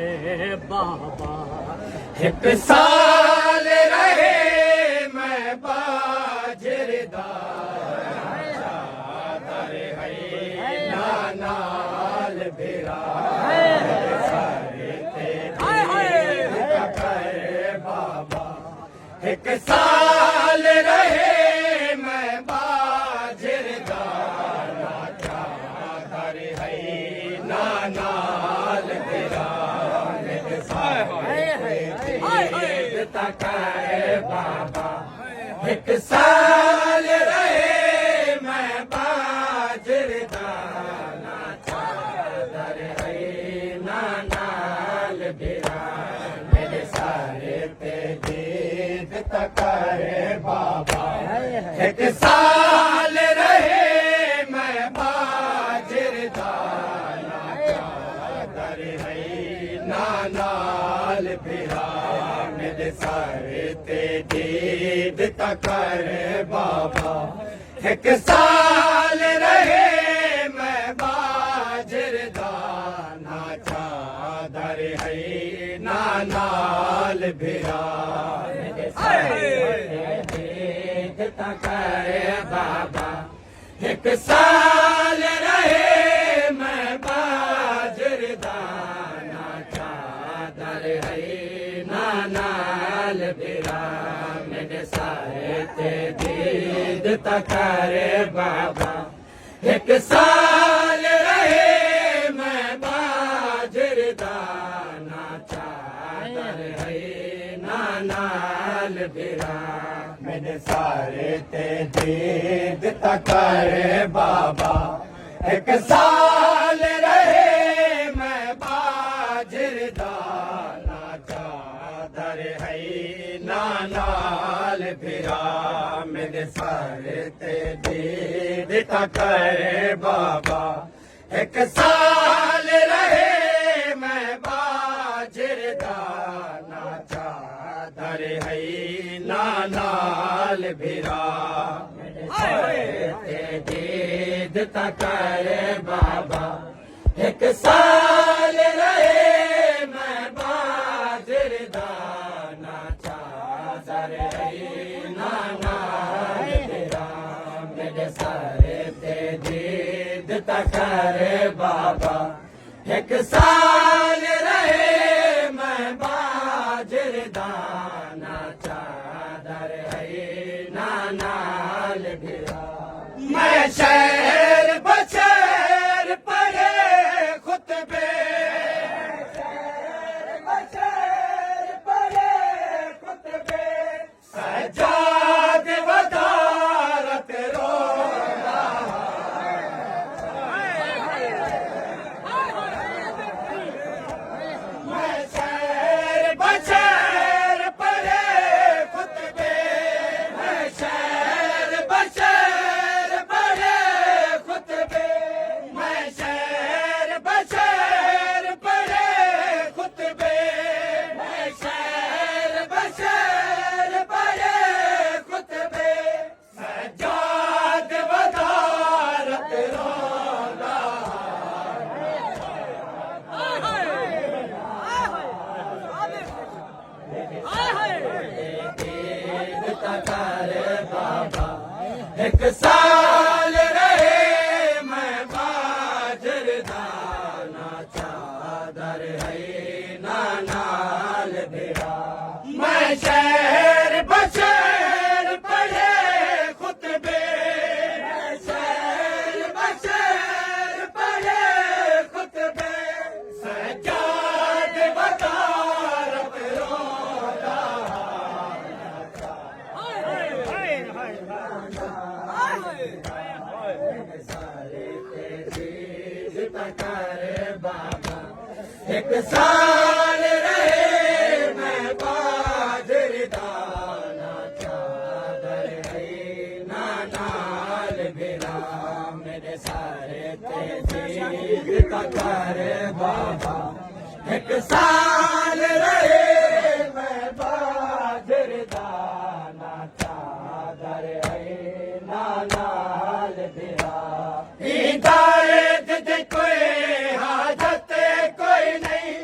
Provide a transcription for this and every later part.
बाबा एक साल रहे मैं बाजरदार चादर है नानाल बेरा सारे तेरे बाबा एक साल रहे मैं बाजरदार चादर है नानाल बेरा बाबा एक साल रहे मैं बाजरदार चादर है नानाल बेरा मेरे सारे पे दीद तकाए बाबा एक साल रहे मैं बाजरदार चादर है नानाल बेरा मेरे सारे ते दीद तकर बाबा एक साल रहे मैं बाजरदार चादर है नानाल बेरा मेरे सारे ते दीद तकर बाबा एक साल रहे मैं बाजरदार चादर है नानाल बेरा मेरे सारे ते दीद तकर बाबा एक साल रहे मैं बाजरदार चादर है नानाल बेरा मेरे सारे ते दीद तकर बाबा एक साल रहे मैं बाजरदार चादर है नानाल बेरा मेरे सारे ते दीद तकर बाबा एक साल रहे मैं बाजरदार चादर है नानाल बेरा मेरे सारे ते दीद तकर बाबा एक साल रहे मैं बाजरदार चादर है नानाल बेरा मेरे सारे ते दीद तकर बाबा एक साल रहे मैं बाजरदार चादर है नानाल बेरा मैं शहर बशर पढ़े खुतबे सजाद वदारत रोना मैं शहर बशर पढ़े खुतबे मैं शहर बशर पढ़े खुतबे मैं शहर बशर पढ़े खुतबे मैं शहर बशर पढ़े खुतबे सजाद वदारत रोना दीद तकर बाबा एक साल रहे मैं बाजरदार चादर है नानाल बेरा मैं शहर बशर पढ़े खुतबे मैं शहर बशर पढ़े खुतबे सजाद वदारत रोना सारे ते दीद तकर बाबा एक साल रहे मैं बाजरदार चादर है नानाल बेरा मेरे सारे ते दीद तकर बाबा एक साल रहे मैं बाजरदार चादर है नानाल बेरा हिदायत कोई हाजत कोई नहीं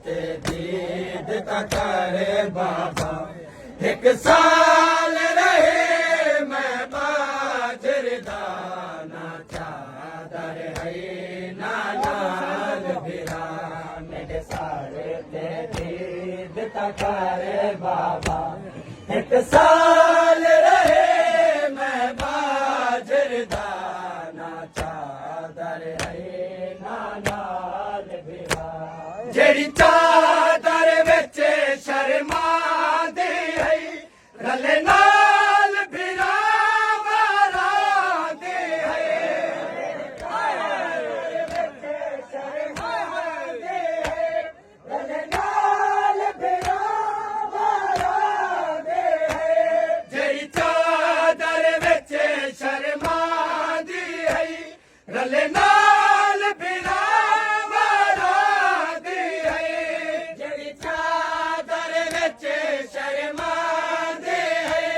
ते दीद ता करे बाबा एक साल रहे मैं बाजर दाना चादर है ना नाल भिरा मेरे सारे ते दीद ता करे बाबा एक साल रहे मैं बाजर दाना चादर है ना नाल भिरा जेड़ी चादर विच शर्मा दे है रले नाल भिरा मारा दे है शर्मा दे है रले नाल भिरा मारा दे है जेड़ी चादर विच शर्मा दी है रले नाल भिरा मारा दी है जेड़ी चादर विच शर्मा दे है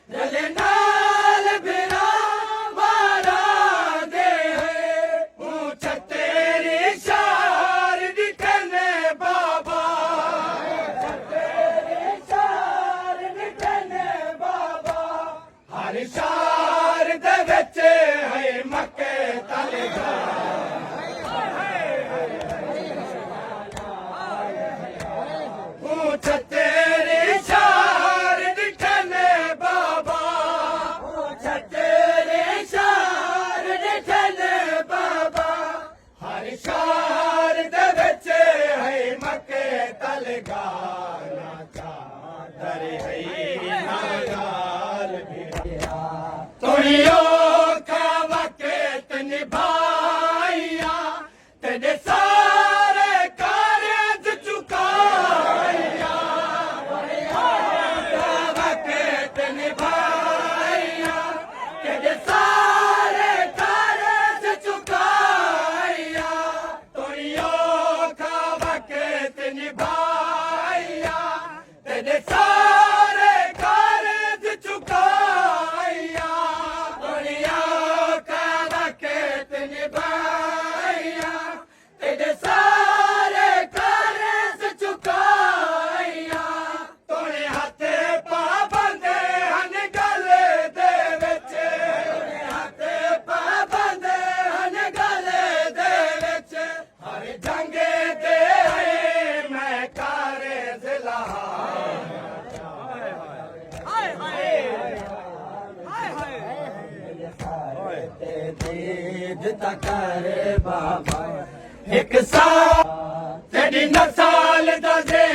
रले नाल भिरा मारा दे है पूछ तेरी शार दिखने बाबा तेरी शार दिखने बाबा हर शार दे विच है मक्के तले पूछ तेरी शार दिखने बाबा पूछ तेरी शार दिखने बाबा हर शार दे विच है मक्के तल गाना चादर है ना गाल भिरा तुड़ियो का वक्त निभाइया तेरे सारे कारज चुकाइया का वक्त निभाइया तेरे सारे कारज चुकाइया तुड़ियो का वक्त निभाइया तेरे सारे कारज चुकाइया तुड़ियो का वक्त निभाइया तेरे सारे कारज चुकाइया तोड़े हाथे पाबंद हन गले दे विच हाथे पाबंद हन गले दे विच हर जंगे दे मैं कारे जिला दीद करे बाबा एक साल तेरी नसाल दा जे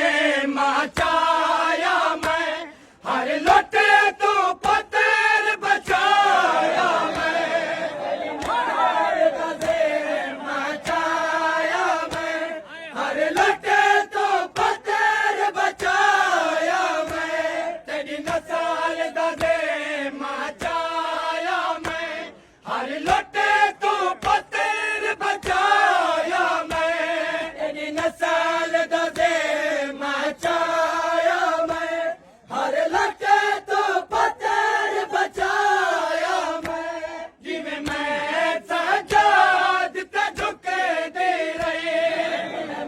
माचाया मैं हर लोटे तू पत्थर बचाया मैं तेरी नसाल दा जे माचाया मैं हर लोटे तू पत्थर बचाया मैं तेरी नसाल दा जे माचाया मैं हर लोटे तू पत्थर बचाया मैं तेरी नसाल दा जे माचाया मैं हर लोटे तू पत्थर बचाया मैं जिवें मैं सजाद ते झुके दे रहे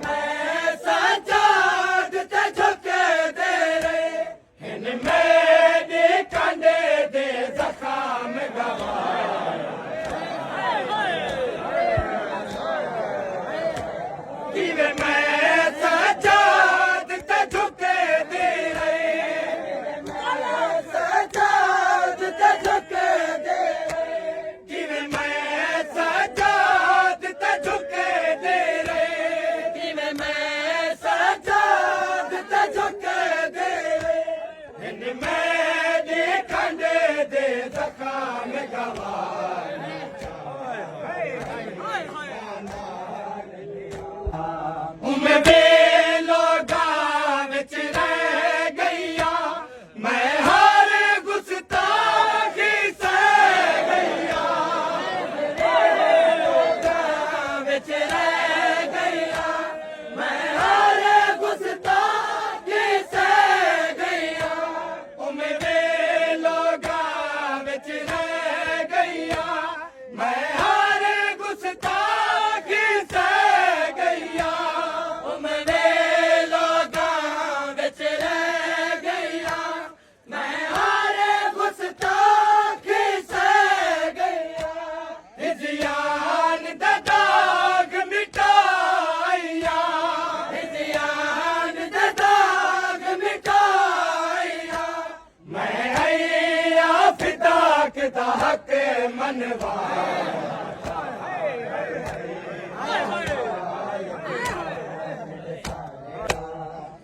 मैं सजाद ते झुके दे रहे हिन मेरे कंडे दे जखाम गवा जिवें मैं सजाद ते झुके दे रहे सजाद ते झुके दे रहे जिवें मैं सजाद ते झुके दे रहे जिवें मैं सजाद ते झुके दे रहे हिन मेरे कंडे दे जखाम गवा मैं बेलोगा विच रह गईया मैं हर गुस्ताखी सह गईया बेलोगा विच रह गईया मैं हर गुस्ताखी सह गईया मैं बेलोगा विच रह गईया बनवाया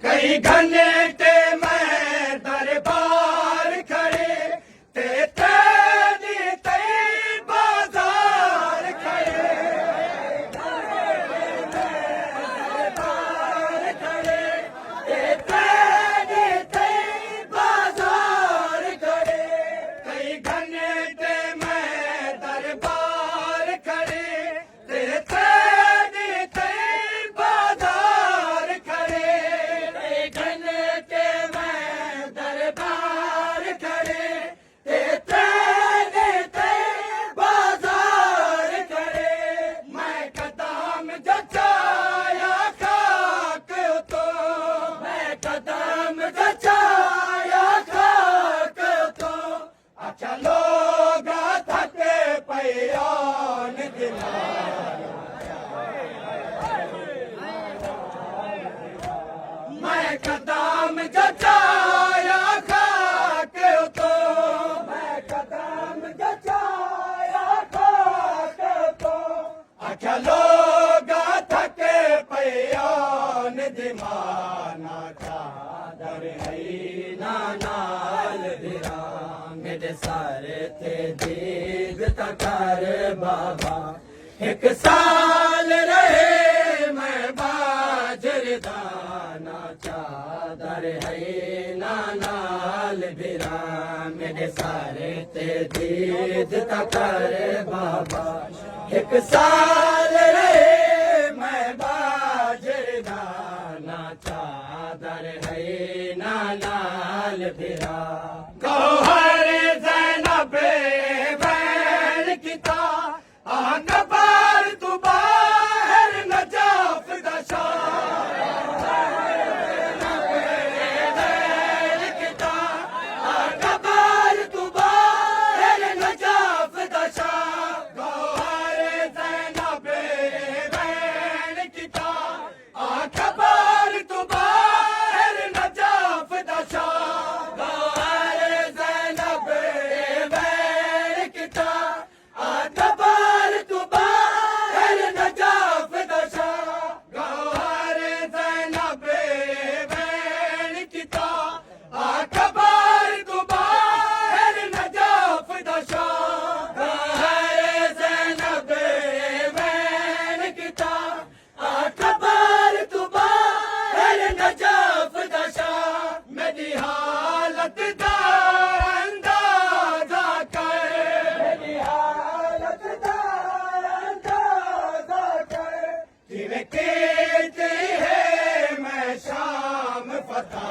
कई घंटे मैं दरबार खड़े ते तेरी तई बाजार खड़े दरबार खड़े ते तेरी तई बाजार खड़े कई घंटे मैं दरबार खड़े ते तेरी तई बाजार खड़े कदम जचाया खाक तो मैं कदम जचाया खाक तो आख्या लोग थके पयान दिमाना चादर है नाल दिरा मेरे सारे ते दीद तकर बाबा एक साल रहे मैं बाजर दाना चादर है नाल बिरा मेरे सारे ते दीद तकर बाबा एक साल रहे मैं बाजर दाना चादर है नाल बिरा गौहर ज़ैनब बैन किता आकबर तू बाहर नजाफ दशा आकबर तू बाहर नजाफ दशा गौहर ज़ैनब बैन किता आकबर तू बाहर नजाफ दशा गौहर ज़ैनब बैन किता आकबर तू बाहर नजाफ दशा गौहर ज़ैनब बैन किता आकबर तू बाहर नजाफ दशा गौहर ज़ैनब बैन किता आकबर तू बाहर नजाफ दशा मेरी हालत दा अंदाज़ा कर मेरी हालत दा अंदाज़ा कर जिवें कहते हैं मैं शाम फता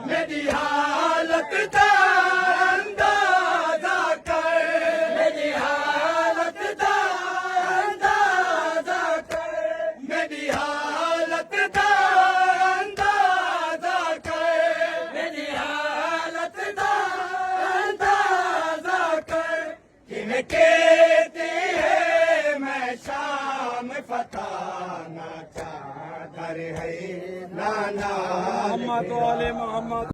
मेरी हालत दा अंदाज़ा कर मेरी हालत दा अंदाज़ा कर मेरी हालत दा अंदाज़ा कर मेरी हालत दा अंदाज़ा कर जिन्हें कहते हैं मैं शाम फताना चादर है नाना मोहम्मद वाले मोहम्मद